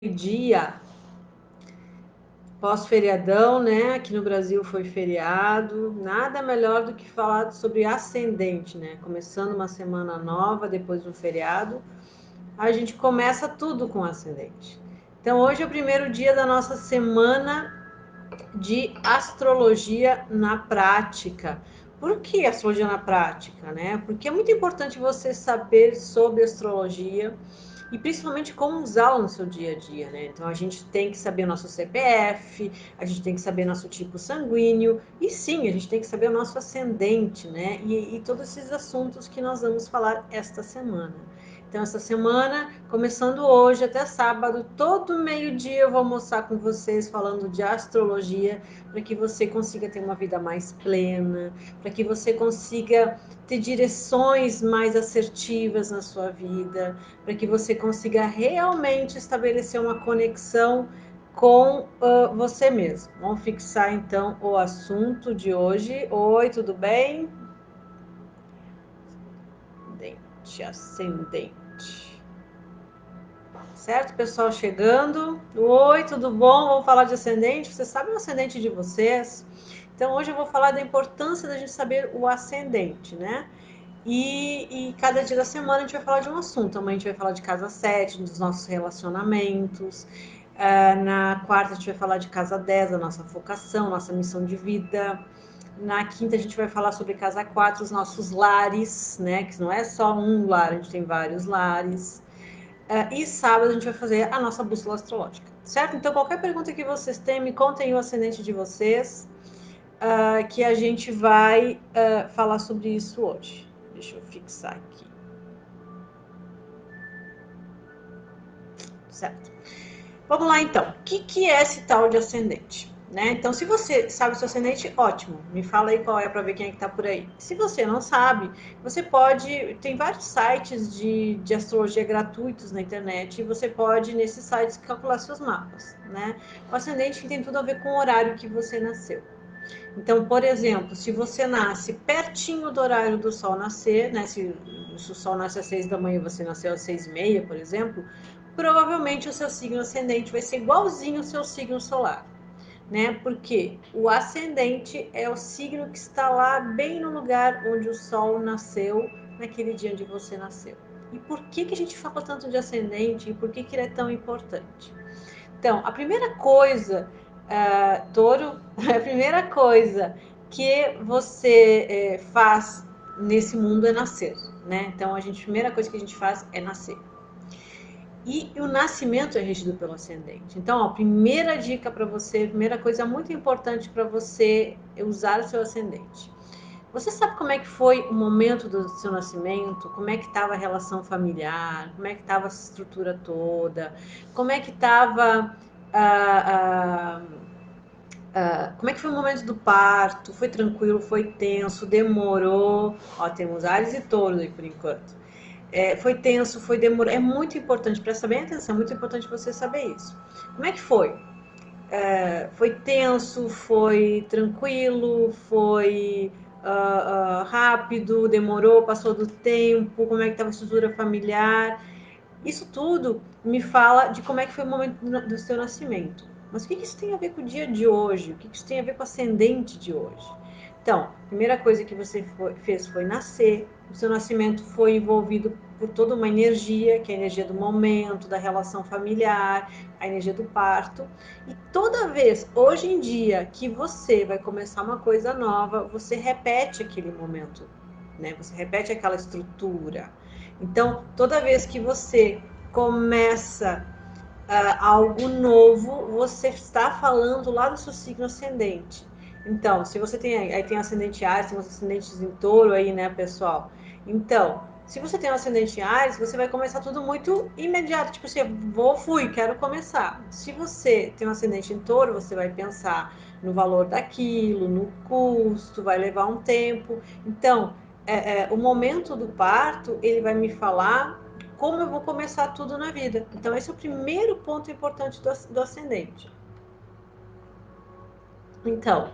dia pós-feriadão, né? Aqui no Brasil foi feriado. Nada melhor do que falar sobre ascendente, né? Começando uma semana nova depois do feriado, a gente começa tudo com ascendente. Então hoje é o primeiro dia da nossa semana de astrologia na prática. Por que astrologia na prática, né? Porque é muito importante você saber sobre astrologia e principalmente como usá-la no seu dia a dia, né? Então a gente tem que saber o nosso CPF, a gente tem que saber nosso tipo sanguíneo e sim, a gente tem que saber o nosso ascendente, né? E todos esses assuntos que nós vamos falar esta semana. Então, essa semana, começando hoje até sábado, todo meio-dia eu vou almoçar com vocês falando de astrologia, para que você consiga ter uma vida mais plena, para que você consiga ter direções mais assertivas na sua vida, para que você consiga realmente estabelecer uma conexão com você mesmo. Vamos fixar então o assunto de hoje. Oi, tudo bem? Ascendente. Certo, pessoal chegando. Oi, tudo bom? Vamos falar de ascendente. Vocês sabem o ascendente de vocês? Então, hoje eu vou falar da importância da gente saber o ascendente, né? E cada dia da semana a gente vai falar de um assunto. Amanhã a gente vai falar de casa 7, dos nossos relacionamentos. Na quarta a gente vai falar de casa 10, da nossa vocação, nossa missão de vida. Na quinta a gente vai falar sobre casa 4, os nossos lares, né? Que não é só um lar, a gente tem vários lares. E sábado a gente vai fazer a nossa bússola astrológica, certo? Então, qualquer pergunta que vocês têm, me contem o ascendente de vocês, que a gente vai falar sobre isso hoje. Deixa eu fixar aqui. Certo. Vamos lá, então. O que é esse tal de ascendente? Né? Então, se você sabe o seu ascendente, ótimo. Me fala aí qual é para ver quem é que tá por aí. Se você não sabe, você pode... Tem vários sites de astrologia gratuitos na internet e você pode, nesses sites, calcular seus mapas, né? O ascendente tem tudo a ver com o horário que você nasceu. Então, por exemplo, se você nasce pertinho do horário do Sol nascer, né? Se o Sol nasce às 6 da manhã e você nasceu às 6h30, por exemplo, provavelmente o seu signo ascendente vai ser igualzinho ao seu signo solar, né? Porque o ascendente é o signo que está lá bem no lugar onde o Sol nasceu, naquele dia onde você nasceu. E por que a gente fala tanto de ascendente e por que ele é tão importante? Então, a primeira coisa, Touro, a primeira coisa que você faz nesse mundo é nascer, né? Então, a primeira coisa que a gente faz é nascer. E o nascimento é regido pelo ascendente. Então, a primeira dica para você, a primeira coisa muito importante para você é usar o seu ascendente. Você sabe como é que foi o momento do seu nascimento? Como é que estava a relação familiar? Como é que estava a estrutura toda? Como é que estava como é que foi o momento do parto? Foi tranquilo? Foi tenso? Demorou? Ó, temos Áries e Touros aí por enquanto. Foi tenso? Foi demorado? É muito importante, presta bem atenção, é muito importante você saber isso. Como é que foi? Foi tenso? Foi tranquilo? Foi rápido? Demorou? Passou do tempo? Como é que estava a estrutura familiar? Isso tudo me fala de como é que foi o momento do seu nascimento. Mas o que isso tem a ver com o dia de hoje? O que isso tem a ver com o ascendente de hoje? Então, a primeira coisa que você fez foi nascer. O seu nascimento foi envolvido por toda uma energia, que é a energia do momento, da relação familiar, a energia do parto. E toda vez, hoje em dia, que você vai começar uma coisa nova, você repete aquele momento, né? Você repete aquela estrutura. Então, toda vez que você começa algo novo, você está falando lá do seu signo ascendente. Então, se você tem ascendente Ares, tem uns ascendentes em Touro aí, né, pessoal? Então, se você tem um ascendente Ares, você vai começar tudo muito imediato, tipo assim, fui, quero começar. Se você tem um ascendente em Touro, você vai pensar no valor daquilo, no custo, vai levar um tempo. Então, o momento do parto, ele vai me falar como eu vou começar tudo na vida. Então, esse é o primeiro ponto importante do ascendente. Então,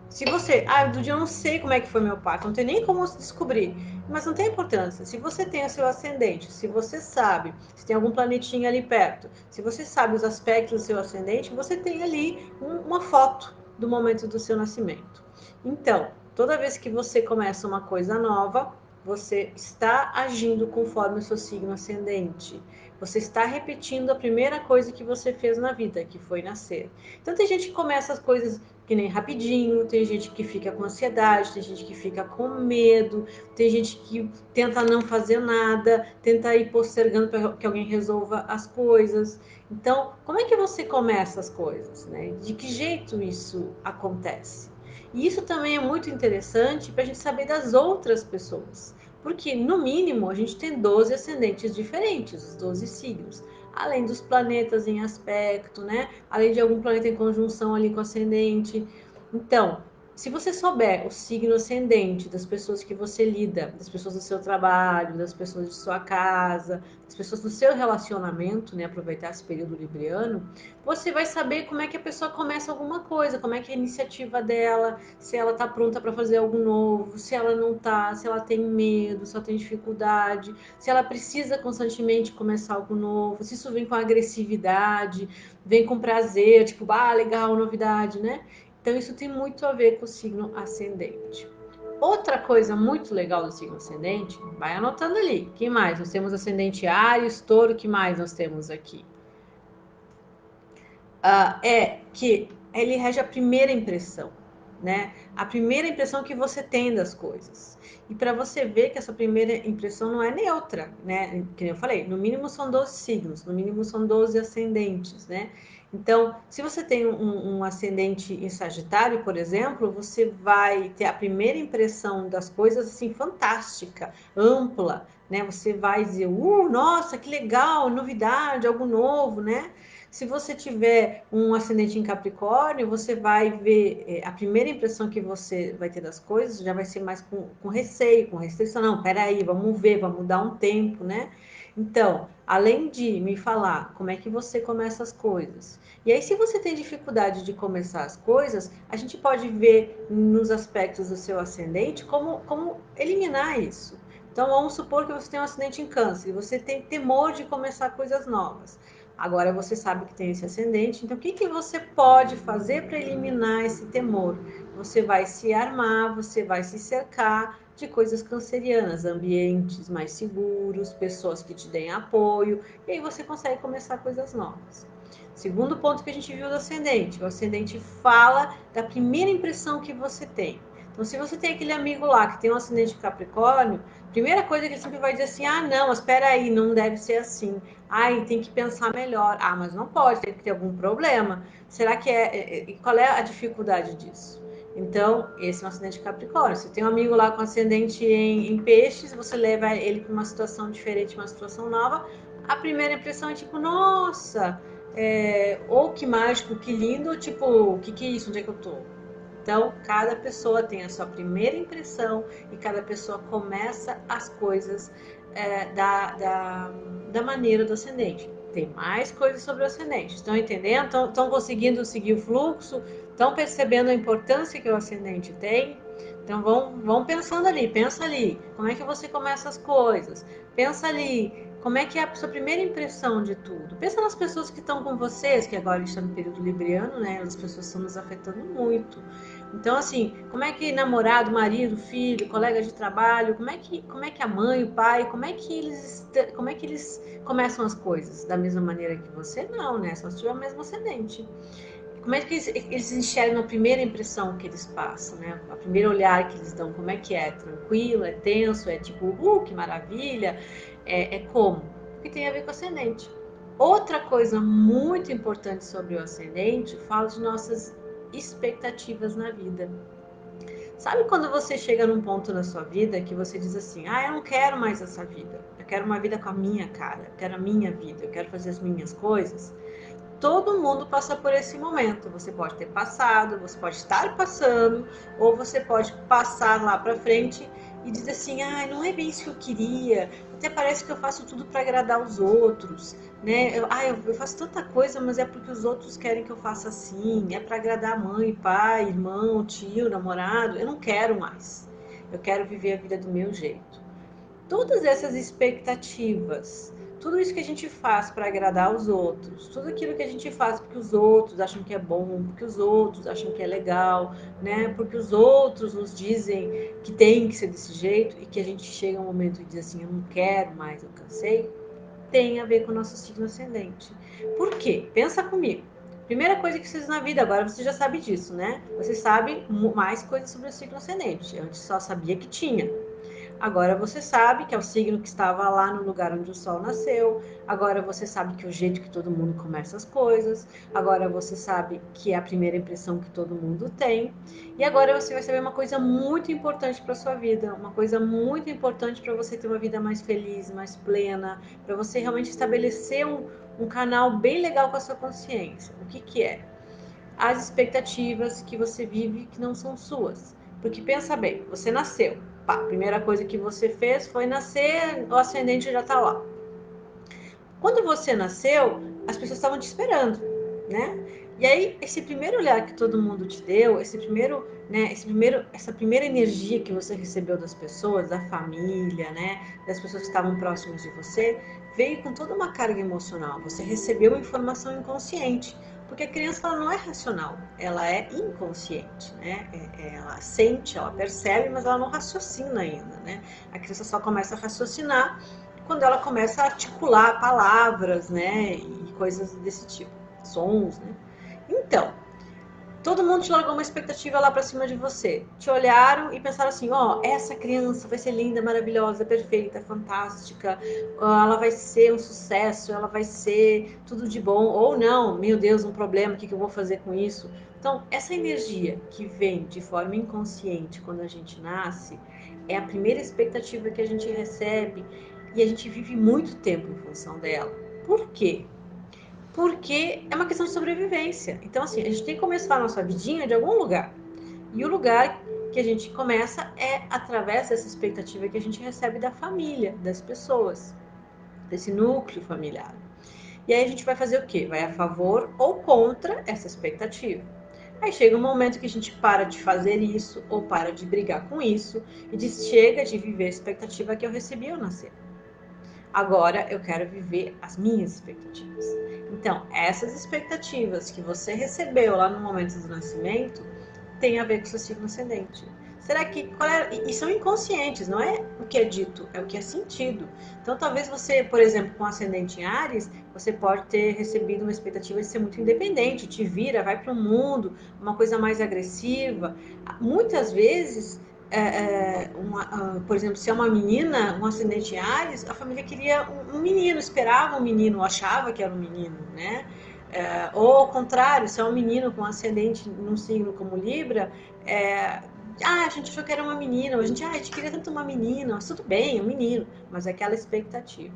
se você, do dia eu não sei como é que foi meu parto, não tem nem como descobrir. Mas não tem importância. Se você tem o seu ascendente, se você sabe, se tem algum planetinha ali perto, se você sabe os aspectos do seu ascendente, você tem ali uma foto do momento do seu nascimento. Então, toda vez que você começa uma coisa nova, você está agindo conforme o seu signo ascendente. Você está repetindo a primeira coisa que você fez na vida, que foi nascer. Então tem gente que começa as coisas que nem rapidinho, tem gente que fica com ansiedade, tem gente que fica com medo, tem gente que tenta não fazer nada, tenta ir postergando para que alguém resolva as coisas. Então, como é que você começa as coisas, né? De que jeito isso acontece? E isso também é muito interessante para a gente saber das outras pessoas. Porque, no mínimo, a gente tem 12 ascendentes diferentes, os 12 signos. Além dos planetas em aspecto, né? Além de algum planeta em conjunção ali com o ascendente. Então, se você souber o signo ascendente das pessoas que você lida, das pessoas do seu trabalho, das pessoas de sua casa, das pessoas do seu relacionamento, né? Aproveitar esse período libriano, você vai saber como é que a pessoa começa alguma coisa, como é que é a iniciativa dela, se ela tá pronta para fazer algo novo, se ela não tá, se ela tem medo, se ela tem dificuldade, se ela precisa constantemente começar algo novo, se isso vem com agressividade, vem com prazer, tipo, ah, legal, novidade, né? Então, isso tem muito a ver com o signo ascendente. Outra coisa muito legal do signo ascendente, vai anotando ali. Quem mais? Nós temos ascendente Áries, Touro, que mais nós temos aqui? É que ele rege a primeira impressão, né? A primeira impressão que você tem das coisas. E para você ver que essa primeira impressão não é neutra, né? Que eu falei, no mínimo são 12 signos, no mínimo são 12 ascendentes, né? Então, se você tem um ascendente em Sagitário, por exemplo, você vai ter a primeira impressão das coisas assim fantástica, ampla, né? Você vai dizer, nossa, que legal, novidade, algo novo, né? Se você tiver um ascendente em Capricórnio, você vai ver a primeira impressão que você vai ter das coisas já vai ser mais com receio, com restrição. Não, peraí, vamos ver, vamos dar um tempo, né? Então, além de me falar como é que você começa as coisas, e aí se você tem dificuldade de começar as coisas, a gente pode ver nos aspectos do seu ascendente como eliminar isso. Então, vamos supor que você tem um ascendente em Câncer e você tem temor de começar coisas novas. Agora você sabe que tem esse ascendente, então o que você pode fazer para eliminar esse temor? Você vai se armar, você vai se cercar de coisas cancerianas, ambientes mais seguros, pessoas que te deem apoio, e aí você consegue começar coisas novas. Segundo ponto que a gente viu do ascendente, o ascendente fala da primeira impressão que você tem. Então, se você tem aquele amigo lá que tem um ascendente Capricórnio, primeira coisa que ele sempre vai dizer assim, ah, não, mas espera aí, não deve ser assim. Ai, tem que pensar melhor. Ah, mas não pode, tem que ter algum problema. Será que qual é a dificuldade disso? Então, esse é um ascendente Capricórnio. Se tem um amigo lá com ascendente em peixes, você leva ele para uma situação diferente, uma situação nova, a primeira impressão é tipo, nossa, ou que mágico, que lindo, tipo, o que é isso? Onde é que eu tô? Então, cada pessoa tem a sua primeira impressão e cada pessoa começa as coisas da maneira do ascendente. Tem mais coisas sobre o ascendente. Estão entendendo? Estão conseguindo seguir o fluxo? Estão percebendo a importância que o ascendente tem? Então, vão pensando ali. Pensa ali. Como é que você começa as coisas? Pensa ali. Como é que é a sua primeira impressão de tudo? Pensa nas pessoas que estão com vocês, que agora estão no período libriano, né? As pessoas estão nos afetando muito. Então, assim, como é que namorado, marido, filho, colega de trabalho, como é que a mãe, o pai, como é que eles começam as coisas? Da mesma maneira que você? Não, né? Só se tiver o mesmo ascendente. Como é que eles enxergam a primeira impressão que eles passam, né? A primeira olhar que eles dão, como é que é? Tranquilo, é tenso, é tipo, que maravilha, é como? Porque tem a ver com o ascendente. Outra coisa muito importante sobre o ascendente, fala de nossas expectativas na vida. Sabe quando você chega num ponto na sua vida que você diz assim, ah, eu não quero mais essa vida, eu quero uma vida com a minha cara, eu quero a minha vida, eu quero fazer as minhas coisas? Todo mundo passa por esse momento. Você pode ter passado, você pode estar passando, ou você pode passar lá para frente e dizer assim, ah, não é bem isso que eu queria, até parece que eu faço tudo para agradar os outros, né? Eu faço tanta coisa, mas é porque os outros querem que eu faça assim, é para agradar mãe, pai, irmão, tio, namorado, eu não quero mais. Eu quero viver a vida do meu jeito. todas essas expectativas, tudo isso que a gente faz para agradar os outros, tudo aquilo que a gente faz porque os outros acham que é bom, porque os outros acham que é legal, né? Porque os outros nos dizem que tem que ser desse jeito e que a gente chega um momento e diz assim, eu não quero mais, eu cansei, tem a ver com o nosso signo ascendente. Por quê? Pensa comigo. Primeira coisa que vocês na vida, agora você já sabe disso, né? Você sabe mais coisas sobre o signo ascendente. Antes só sabia que tinha. Agora você sabe que é o signo que estava lá no lugar onde o sol nasceu. Agora você sabe que é o jeito que todo mundo começa as coisas. Agora você sabe que é a primeira impressão que todo mundo tem. E agora você vai saber uma coisa muito importante para sua vida, uma coisa muito importante para você ter uma vida mais feliz, mais plena, para você realmente estabelecer um canal bem legal com a sua consciência. O que que é? As expectativas que você vive que não são suas. Porque pensa bem, você nasceu. Pá, a primeira coisa que você fez foi nascer, o ascendente já tá lá. Quando você nasceu, as pessoas estavam te esperando, né? E aí, esse primeiro olhar que todo mundo te deu, essa primeira energia que você recebeu das pessoas, da família, né? Das pessoas que estavam próximas de você, veio com toda uma carga emocional. Você recebeu informação inconsciente. Porque a criança ela não é racional, ela é inconsciente, né? Ela sente, ela percebe, mas ela não raciocina ainda, né? A criança só começa a raciocinar quando ela começa a articular palavras, né? E coisas desse tipo, sons, né? Então, todo mundo te largou uma expectativa lá pra cima de você. Te olharam e pensaram assim, ó, essa criança vai ser linda, maravilhosa, perfeita, fantástica, ela vai ser um sucesso, ela vai ser tudo de bom, ou não, meu Deus, um problema, o que eu vou fazer com isso? Então, essa energia que vem de forma inconsciente quando a gente nasce, é a primeira expectativa que a gente recebe e a gente vive muito tempo em função dela. Por quê? Porque é uma questão de sobrevivência. Então, assim, a gente tem que começar a nossa vidinha de algum lugar. E o lugar que a gente começa é através dessa expectativa que a gente recebe da família, das pessoas, desse núcleo familiar. E aí a gente vai fazer o quê? Vai a favor ou contra essa expectativa. Aí chega um momento que a gente para de fazer isso ou para de brigar com isso e diz, chega de viver a expectativa que eu recebi ao nascer. Agora eu quero viver as minhas expectativas. Então, essas expectativas que você recebeu lá no momento do nascimento tem a ver com o seu signo ascendente. Será que e são inconscientes, não é o que é dito, é o que é sentido. Então, talvez você, por exemplo, com ascendente em Áries, você pode ter recebido uma expectativa de ser muito independente, te vira, vai para o mundo, uma coisa mais agressiva. Muitas vezes por exemplo, se é uma menina, um ascendente em Áries, a família queria um menino, esperava um menino, achava que era um menino, né? Ou ao contrário, se é um menino com ascendente num signo como Libra, a gente achou que era uma menina, a gente queria tanto uma menina, mas tudo bem, é um menino, mas é aquela expectativa.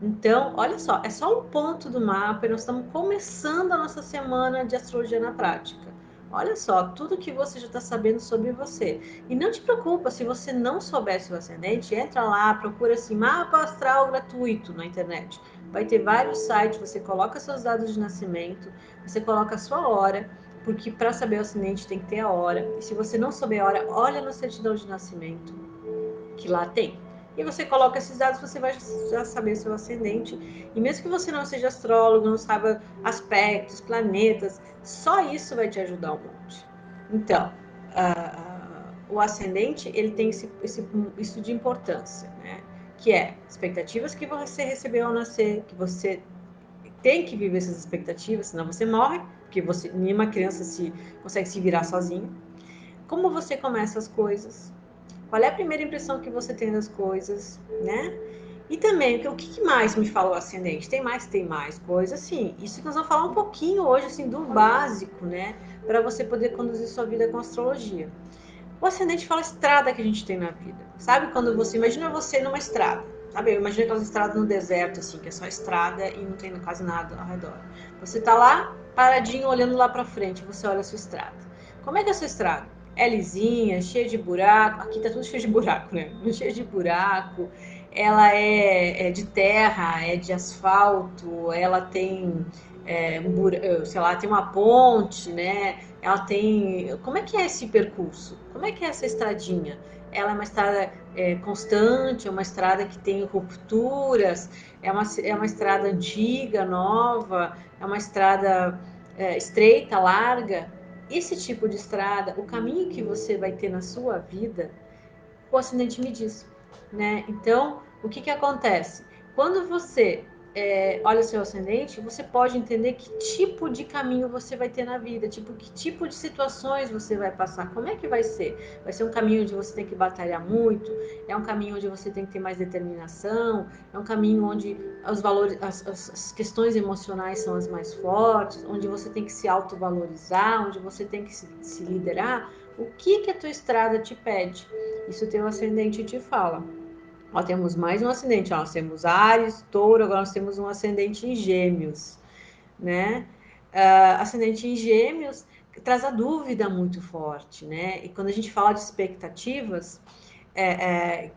Então, olha só, é só um ponto do mapa e nós estamos começando a nossa semana de astrologia na prática. Olha só, tudo que você já está sabendo sobre você. E não te preocupa, se você não souber seu ascendente, entra lá, procura assim, mapa astral gratuito na internet. Vai ter vários sites, você coloca seus dados de nascimento, você coloca a sua hora, porque para saber o ascendente tem que ter a hora. E se você não souber a hora, olha na certidão de nascimento, que lá tem. E você coloca esses dados, você vai já saber seu ascendente. E mesmo que você não seja astrólogo, não saiba aspectos, planetas, só isso vai te ajudar um monte. Então, o ascendente, ele tem isso de importância, né? Que é expectativas que você recebeu ao nascer, que você tem que viver essas expectativas, senão você morre, porque nenhuma criança consegue se virar sozinha. Como você começa as coisas, qual é a primeira impressão que você tem das coisas, né? E também, o que mais me falou ascendente? Tem mais coisas, sim. Isso que nós vamos falar um pouquinho hoje, assim, do básico, né? Para você poder conduzir sua vida com astrologia. O ascendente fala a estrada que a gente tem na vida. Sabe quando você... Imagina você numa estrada. Sabe? Eu imagino aquelas estradas no deserto, assim, que é só estrada e não tem quase nada ao redor. Você tá lá, paradinho, olhando lá pra frente. Você olha a sua estrada. Como é que é a sua estrada? É lisinha, cheia de buraco. Aqui tá tudo cheio de buraco, né? Cheio de buraco. Ela é de terra, é de asfalto. Ela tem sei lá, tem uma ponte, né? Ela tem. Como é que é esse percurso? Como é que é essa estradinha? Ela é uma estrada constante, é uma estrada que tem rupturas, é uma estrada antiga, nova, é uma estrada estreita, larga. Esse tipo de estrada, o caminho que você vai ter na sua vida, o acidente me diz, né? Então, o que que acontece? Quando você olha o seu ascendente, você pode entender que tipo de caminho você vai ter na vida, tipo, que tipo de situações você vai passar, como é que vai ser? Vai ser um caminho onde você tem que batalhar muito? É um caminho onde você tem que ter mais determinação? É um caminho onde os valores, as questões emocionais são as mais fortes, onde você tem que se autovalorizar, onde você tem que se liderar? O que que a tua estrada te pede? Isso teu ascendente te fala. Ó, temos mais um ascendente, ó, nós temos Áries, Touro, agora nós temos um ascendente em Gêmeos, né? Ascendente em Gêmeos traz a dúvida muito forte, né? E quando a gente fala de expectativas,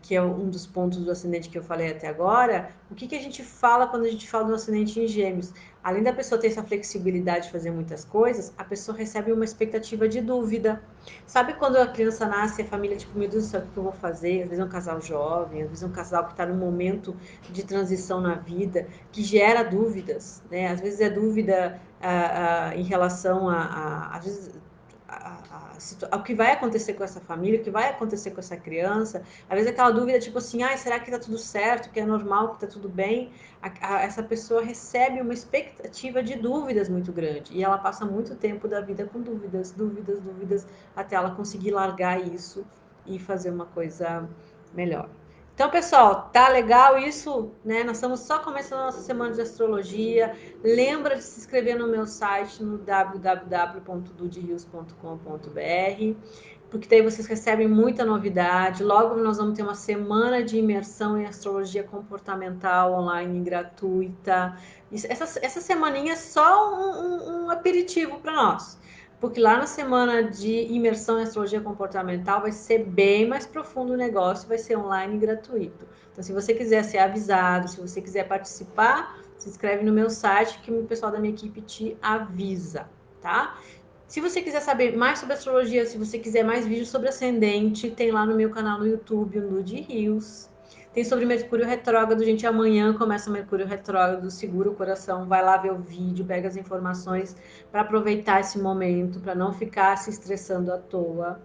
que é um dos pontos do ascendente que eu falei até agora, o que que a gente fala quando a gente fala do ascendente em Gêmeos? Além da pessoa ter essa flexibilidade de fazer muitas coisas, a pessoa recebe uma expectativa de dúvida. Sabe quando a criança nasce, a família, tipo, meu Deus do céu, o que eu vou fazer? Às vezes é um casal jovem, às vezes é um casal que está num momento de transição na vida, que gera dúvidas, né? Às vezes é dúvida em relação às vezes, ao que vai acontecer com essa família, o que vai acontecer com essa criança. Às vezes aquela dúvida, tipo assim, será que tá tudo certo, que é normal, que tá tudo bem? Essa pessoa recebe uma expectativa de dúvidas muito grande e ela passa muito tempo da vida com dúvidas, dúvidas, dúvidas, até ela conseguir largar isso e fazer uma coisa melhor. Então, pessoal, tá legal isso, né? Nós estamos só começando a nossa semana de astrologia. Lembra de se inscrever no meu site no www.dudirios.com.br, porque daí vocês recebem muita novidade. Logo nós vamos ter uma semana de imersão em astrologia comportamental online gratuita. Essa semaninha é só um aperitivo para nós. Porque lá na semana de imersão em astrologia comportamental vai ser bem mais profundo o negócio, vai ser online e gratuito. Então, se você quiser ser avisado, se você quiser participar, se inscreve no meu site que o pessoal da minha equipe te avisa, tá? Se você quiser saber mais sobre astrologia, se você quiser mais vídeos sobre ascendente, tem lá no meu canal no YouTube, o Nude Rios. Tem sobre Mercúrio retrógrado, gente. Amanhã começa Mercúrio retrógrado. Segura o coração, vai lá ver o vídeo, pega as informações para aproveitar esse momento, para não ficar se estressando à toa.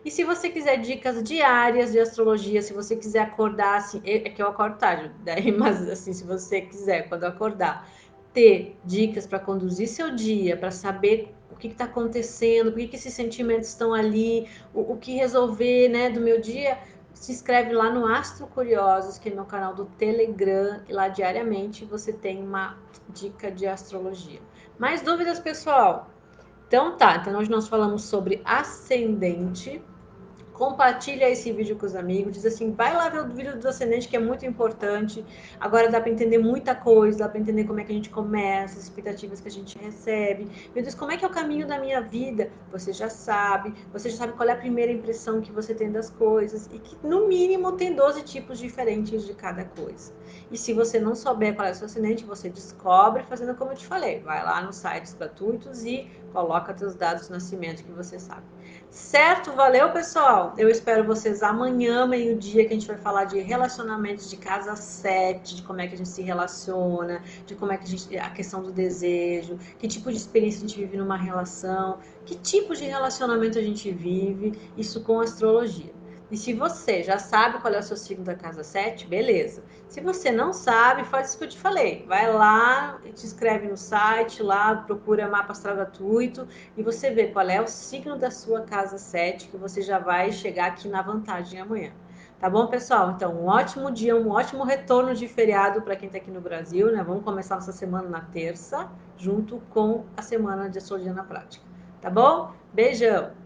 E se você quiser dicas diárias de astrologia, se você quiser acordar assim, é que eu acordo tarde, daí, mas assim, se você quiser, quando acordar, ter dicas para conduzir seu dia, para saber o que está acontecendo, por que esses sentimentos estão ali, o que resolver, né, do meu dia, se inscreve lá no Astro Curiosos, que é meu canal do Telegram, e lá diariamente você tem uma dica de astrologia. Mais dúvidas, pessoal? Então tá, então hoje nós falamos sobre ascendente. Compartilha esse vídeo com os amigos, diz assim, vai lá ver o vídeo do ascendente que é muito importante. Agora dá para entender muita coisa, dá para entender como é que a gente começa, as expectativas que a gente recebe. Meu Deus, como é que é o caminho da minha vida? Você já sabe qual é a primeira impressão que você tem das coisas e que no mínimo tem 12 tipos diferentes de cada coisa. E se você não souber qual é o seu ascendente, você descobre fazendo como eu te falei. Vai lá nos sites gratuitos e coloca seus dados de nascimento que você sabe. Certo? Valeu, pessoal? Eu espero vocês amanhã, meio-dia, que a gente vai falar de relacionamentos de casa 7, de como é que a gente se relaciona, de como é que a questão do desejo, que tipo de experiência a gente vive numa relação, que tipo de relacionamento a gente vive, isso com astrologia. E se você já sabe qual é o seu signo da casa 7, beleza. Se você não sabe, faz isso que eu te falei. Vai lá, te inscreve no site, lá procura mapa astral gratuito e você vê qual é o signo da sua casa 7, que você já vai chegar aqui na vantagem amanhã. Tá bom, pessoal? Então, um ótimo dia, um ótimo retorno de feriado para quem está aqui no Brasil, né? Vamos começar nossa semana na terça, junto com a semana de astrologia na prática. Tá bom? Beijão!